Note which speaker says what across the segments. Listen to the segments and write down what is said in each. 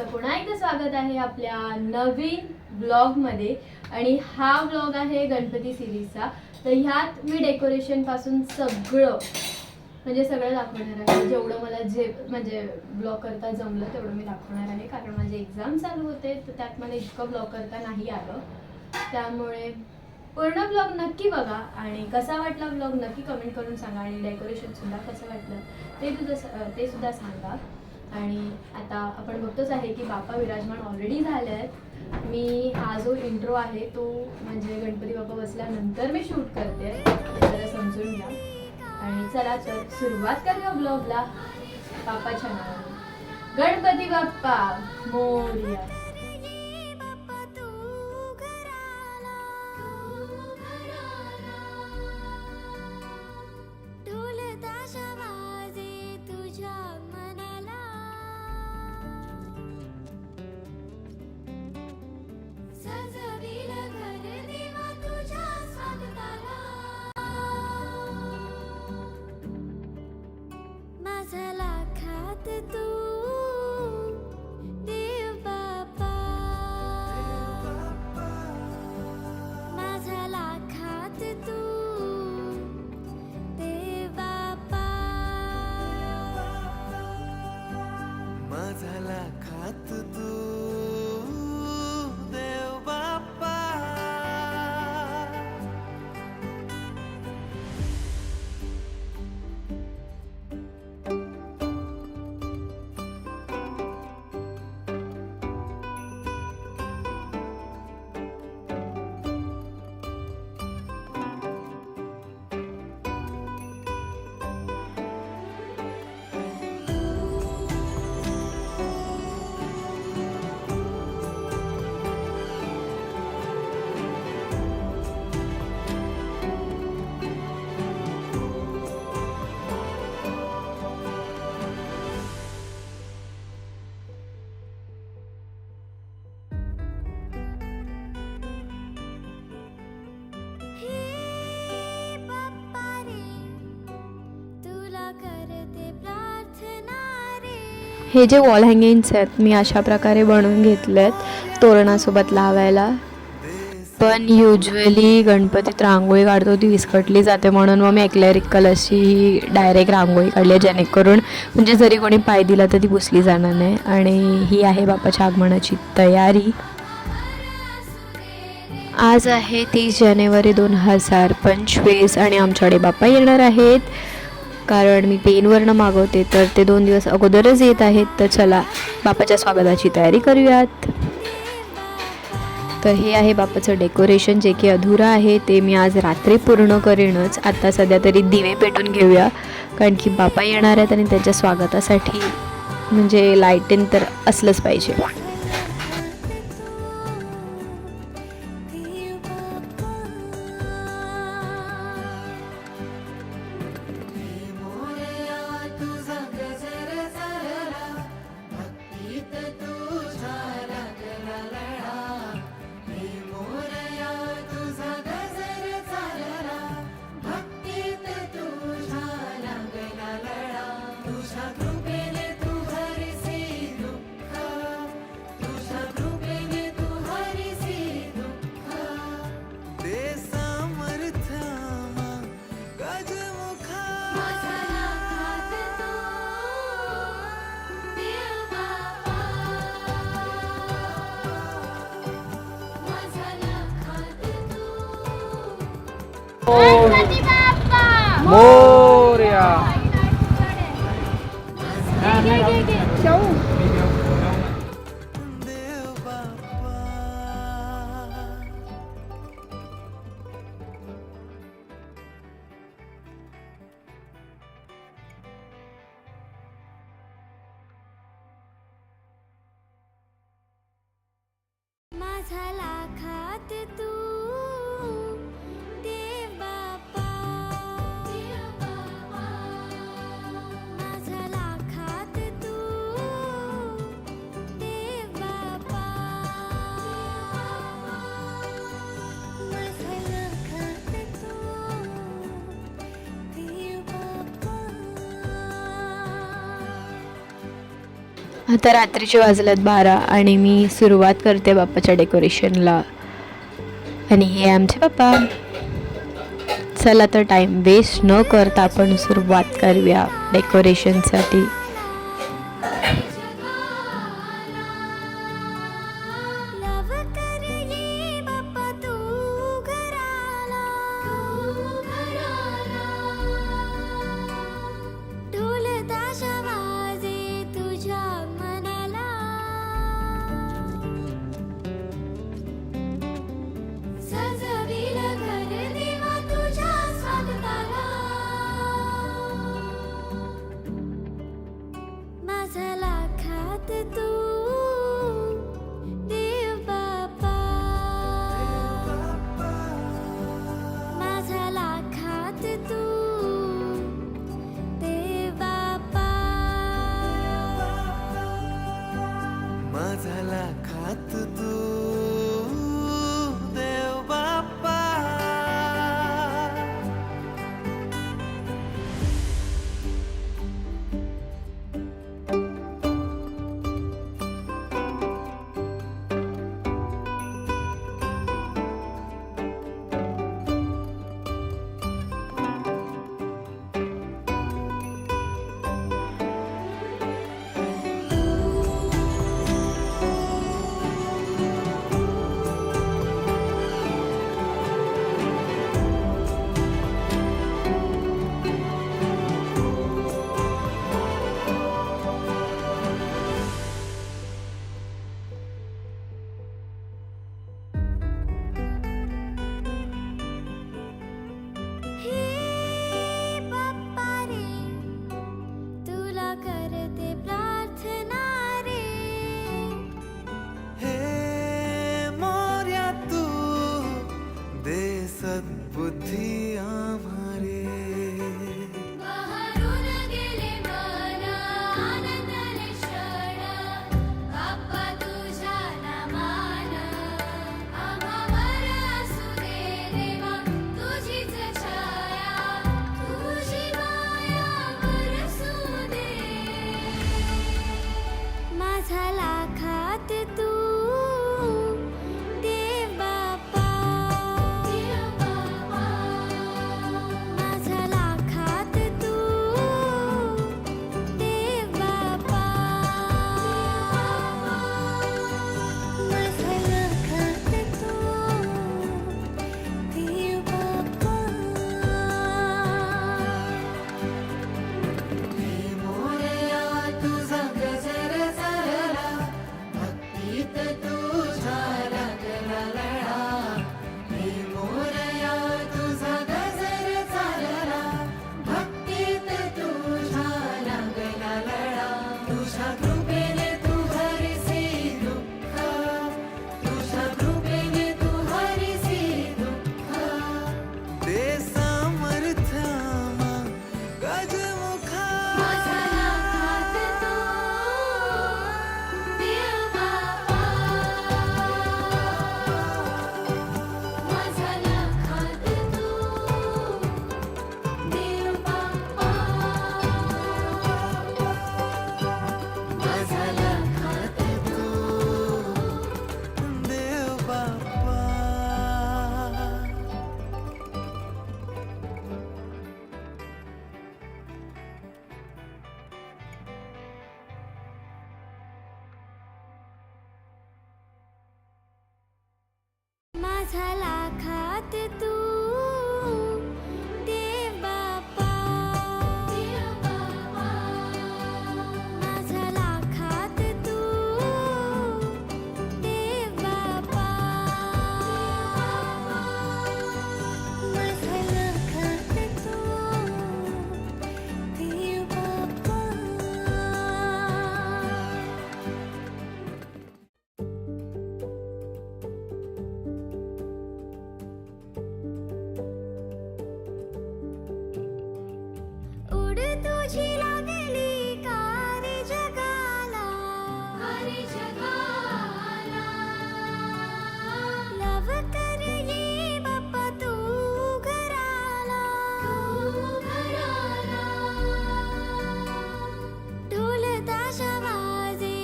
Speaker 1: तुमचं पुन्हा एकदा स्वागत आहे आपल्या नवीन ब्लॉगमध्ये। आणि हा ब्लॉग आहे गणपती सिरीजचा। तर ह्यात मी डेकोरेशन पासून सगळं दाखवणार आहे। जेवढं मला म्हणजे ब्लॉग करता जमलं तेवढं मी दाखवणार आहे, कारण माझे एक्झाम चालू होते तर त्यात मला इतकं ब्लॉग करता नाही आलं। त्यामुळे पूर्ण ब्लॉग नक्की बघा आणि कसा वाटला ब्लॉग नक्की कमेंट करून सांगा, आणि डेकोरेशन सुद्धा कसं वाटलं ते सुद्धा सांगा। आणि आता आपण बघतोच आहे की बाप्पा विराजमान ऑलरेडी झाले आहेत। मी हा जो इंट्रो आहे तो म्हणजे गणपती बाप्पा बसल्यानंतर मी शूट करते, जरा समजून घ्या। आणि चला तर सुरुवात करूया ब्लॉगला बाप्पाच्या नावाने। गणपती बाप्पा मोरया। हे जे वॉल हँगिंग्स आहेत मी अशा प्रकारे बनवून घेतलेत तोरणासोबत लावायला। पण युजली गणपतीत रांगोळी काढतो ती विस्कटली जाते, म्हणून मग मी एक्लेरिक कलरची ही डायरेक्ट रांगोळी काढली आहे, जेणेकरून म्हणजे जरी कोणी पाय दिला तर ती पुसली जाणार नाही। आणि ही आहे बाप्पाच्या आगमनाची तयारी। आज आहे 30 जानेवारी 2025 आणि आमच्याकडे बाप्पा येणार आहेत, कारण मी पेनवरनं मागवते तर ते 2 दिवस अगोदरच येत आहेत। तर चला बाप्पाच्या स्वागताची तयारी करूयात। तर हे आहे बाप्पाचं डेकोरेशन, जे की अधुरं आहे ते मी आज रात्री पूर्ण करेनच। आता सध्या तरी दिवे पेटून घेऊया, कारण की बाप्पा येणार आहेत आणि त्यांच्या स्वागतासाठी म्हणजे लाईटिंग तर असलंच पाहिजे।
Speaker 2: मोरया।
Speaker 1: आता रात्रीचे वाजलेत 12 आणि मी सुरुवात करते बाप्पाच्या डेकोरेशनला. आणि हे आमचे बाप्पा. चला तर टाईम वेस्ट न करता आपण सुरुवात करूया डेकोरेशनसाठी.
Speaker 2: झाला खात तू देव बाप्पा. सद्बुद्धी आम्हारे
Speaker 3: बहरून गेले मन आनंदाने क्षण बाप्पा तुझ्या नामान आम्हावर असू दे देवा तुझीच छाया तुझी माया बरसू दे माझा लाखात तू माझा लाखात तू देव बाप्पा माझा लाखात तू देव बाप्पा माझा लाखात तू देव बाप्पा. उड तुझी लागली कारी जगाला लवकर ये बाप्पा तू घराला ढोल ताशा वाजे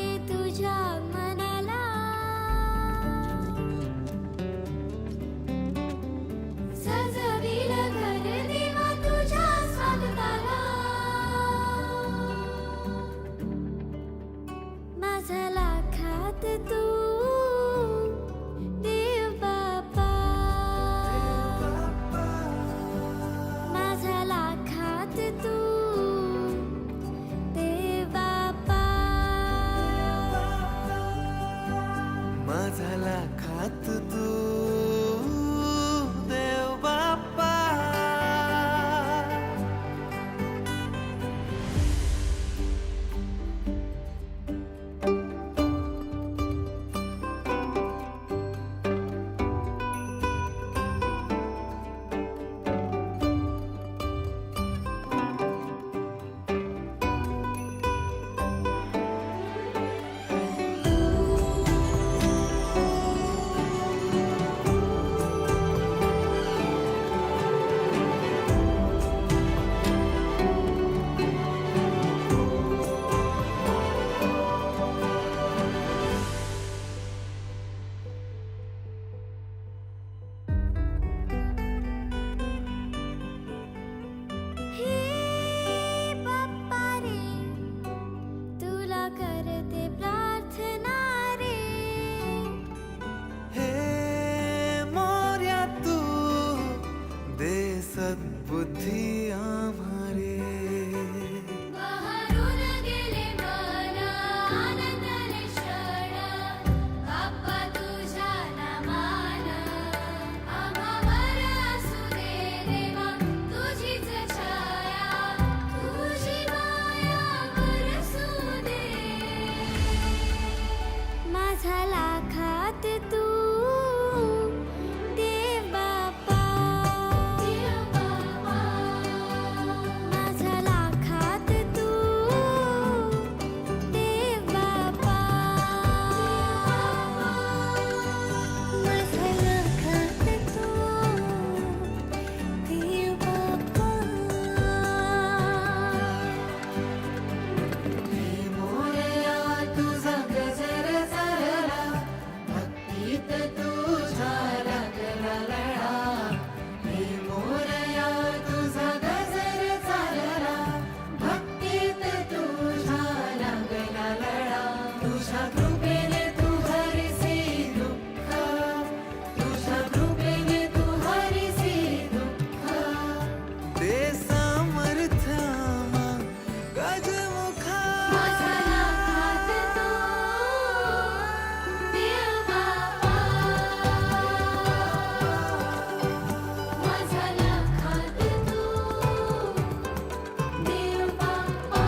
Speaker 2: सद्बुद्धी आम्हारे
Speaker 3: बहरून गेले मन आनंदाने क्षण बाप्पा तुझ्या नामान आम्हावर असू दे देवा तुझीच छाया तुझी माया बरसू दे माझा लाखात तू देव बाप्पा माझा लाखात तू देव बाप्पा माझा लाखात तू देव बाप्पा
Speaker 2: मोरया तुझा गजर चालला भक्तीत तुझ्या लागला लळा हे मोरया तुझा गजर चालला भक्तीत तुझ्या लागला लळा तुझ्या कृपेने तू हरिसी दुःख तुझ्या कृपेने तू हरिसी दुःख दे सामर्थ्य आम्हा गजमुखा
Speaker 3: माझा लाखात तू देव बाप्पा माझा लाखात तू देव बाप्पा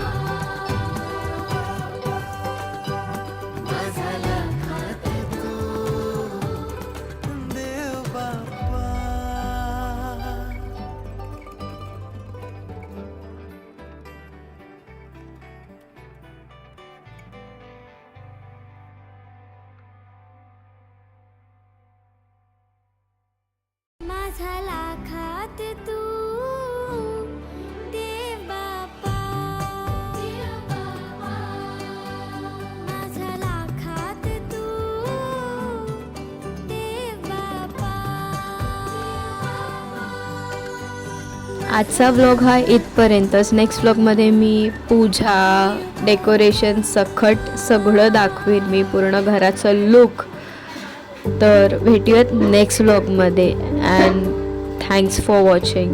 Speaker 3: माझा लाखात
Speaker 2: तू देव बाप्पा
Speaker 3: माझा लाखात तू देव बाप्पा माझा लाखात तू देव बाप्पा
Speaker 1: आजचा व्लॉग हा इथपर्यंतच. नेक्स्ट व्लॉगमध्ये मी पूजा डेकोरेशन सखट सगळं दाखवेन मी पूर्ण घराचं लुक. तर भेटूयात नेक्स्ट व्लॉगमध्ये. And thanks for watching.